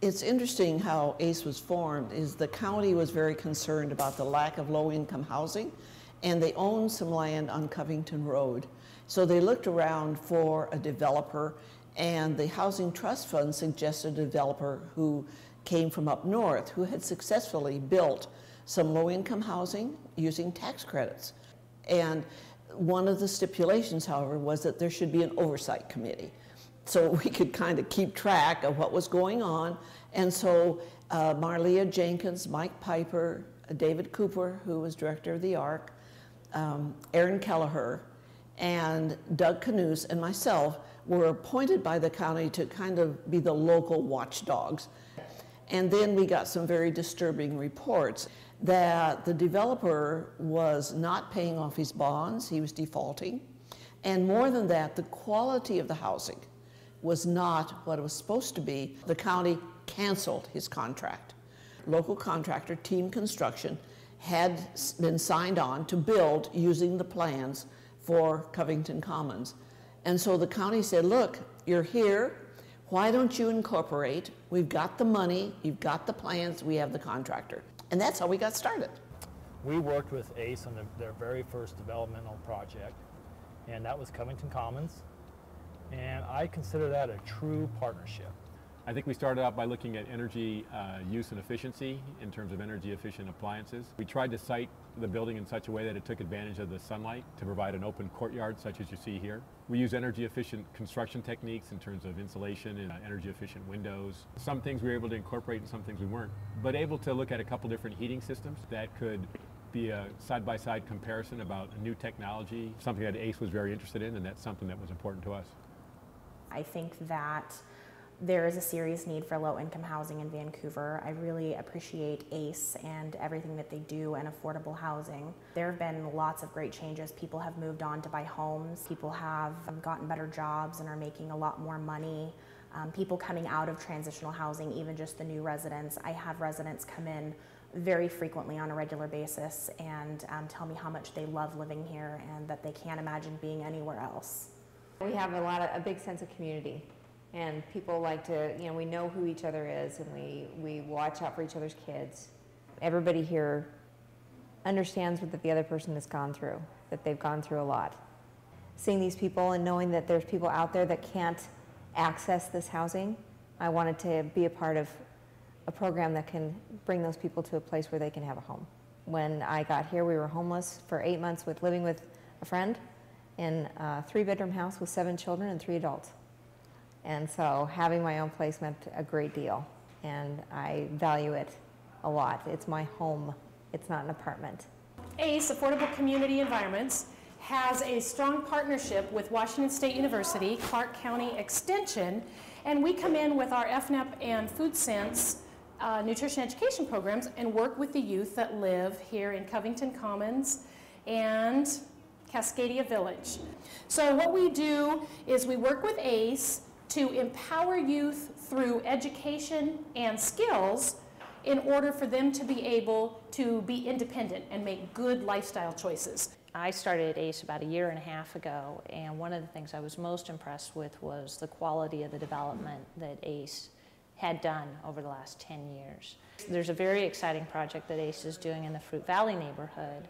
It's interesting how ACE was formed. Is the county was very concerned about the lack of low-income housing, and they owned some land on Covington Road. So they looked around for a developer, and the Housing Trust Fund suggested a developer who came from up north who had successfully built some low-income housing using tax credits. And one of the stipulations, however, was that there should be an oversight committee, so we could kind of keep track of what was going on. And so Marlia Jenkins, Mike Piper, David Cooper, who was director of the ARC, Aaron Kelleher, and Doug Canoose and myself were appointed by the county to kind of be the local watchdogs. And then we got some very disturbing reports that the developer was not paying off his bonds, he was defaulting, and more than that, the quality of the housing was not what it was supposed to be. The county canceled his contract. Local contractor, Team Construction, had been signed on to build using the plans for Covington Commons. And so the county said, look, you're here, why don't you incorporate? We've got the money, you've got the plans, we have the contractor. And that's how we got started. We worked with ACE on their very first developmental project, and that was Covington Commons. And I consider that a true partnership. I think we started out by looking at energy use and efficiency in terms of energy efficient appliances. We tried to site the building in such a way that it took advantage of the sunlight to provide an open courtyard such as you see here. We use energy efficient construction techniques in terms of insulation and energy efficient windows. Some things we were able to incorporate and some things we weren't, but able to look at a couple different heating systems that could be a side-by-side comparison about a new technology, something that ACE was very interested in, and that's something that was important to us. I think that there is a serious need for low-income housing in Vancouver. I really appreciate ACE and everything that they do and affordable housing. There have been lots of great changes. People have moved on to buy homes. People have gotten better jobs and are making a lot more money. People coming out of transitional housing, even just the new residents. I have residents come in very frequently on a regular basis and tell me how much they love living here and that they can't imagine being anywhere else. We have a big sense of community. And people like to, we know who each other is, and we watch out for each other's kids. Everybody here understands what the other person has gone through, that they've gone through a lot. Seeing these people and knowing that there's people out there that can't access this housing, I wanted to be a part of a program that can bring those people to a place where they can have a home. When I got here, we were homeless for 8 months living with a friend in a 3-bedroom house with 7 children and 3 adults. And so having my own place meant a great deal, and I value it a lot. It's my home, it's not an apartment. ACE, Affordable Community Environments, has a strong partnership with Washington State University, Clark County Extension, and we come in with our FNAP and Food Sense nutrition education programs and work with the youth that live here in Covington Commons and Cascadia Village. So what we do is we work with ACE to empower youth through education and skills in order for them to be able to be independent and make good lifestyle choices. I started at ACE about 1.5 years ago, and one of the things I was most impressed with was the quality of the development that ACE had done over the last 10 years. There's a very exciting project that ACE is doing in the Fruit Valley neighborhood,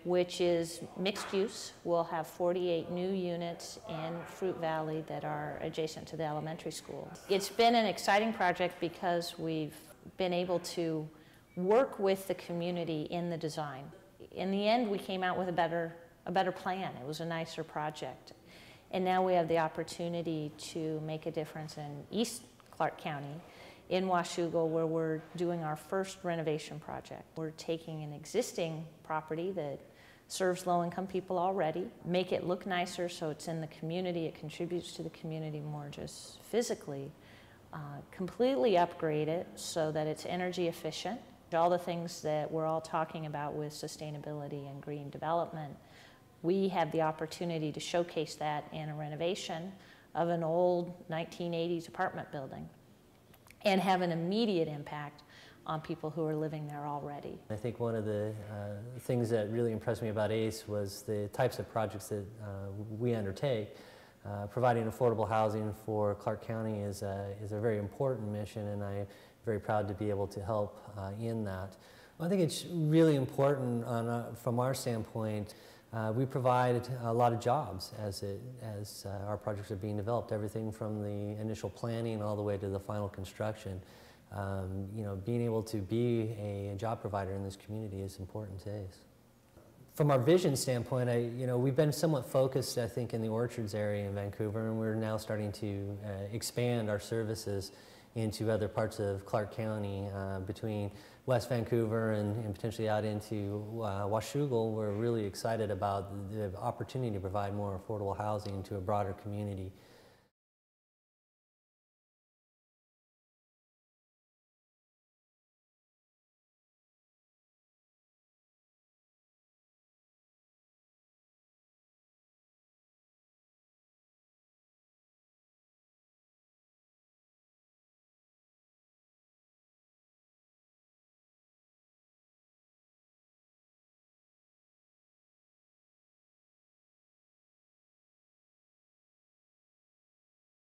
which is mixed use. We'll have 48 new units in Fruit Valley that are adjacent to the elementary school. It's been an exciting project because we've been able to work with the community in the design. In the end, we came out with a better plan. It was a nicer project. And now we have the opportunity to make a difference in East Clark County, in Washougal, where we're doing our first renovation project. We're taking an existing property that serves low-income people already, make it look nicer so it's in the community, it contributes to the community more just physically, completely upgrade it so that it's energy efficient. All the things that we're all talking about with sustainability and green development, we have the opportunity to showcase that in a renovation of an old 1980s apartment building and have an immediate impact on people who are living there already. I think one of the things that really impressed me about ACE was the types of projects that we undertake. providing affordable housing for Clark County is a very important mission, and I'm very proud to be able to help in that. I think it's really important from our standpoint. We provide a lot of jobs as our projects are being developed, everything from the initial planning all the way to the final construction. You know, being able to be a job provider in this community is important to ACE. From our vision standpoint, you know, we've been somewhat focused, I think, in the Orchards area in Vancouver, and we're now starting to expand our services into other parts of Clark County, between West Vancouver and potentially out into Washougal. We're really excited about the opportunity to provide more affordable housing to a broader community.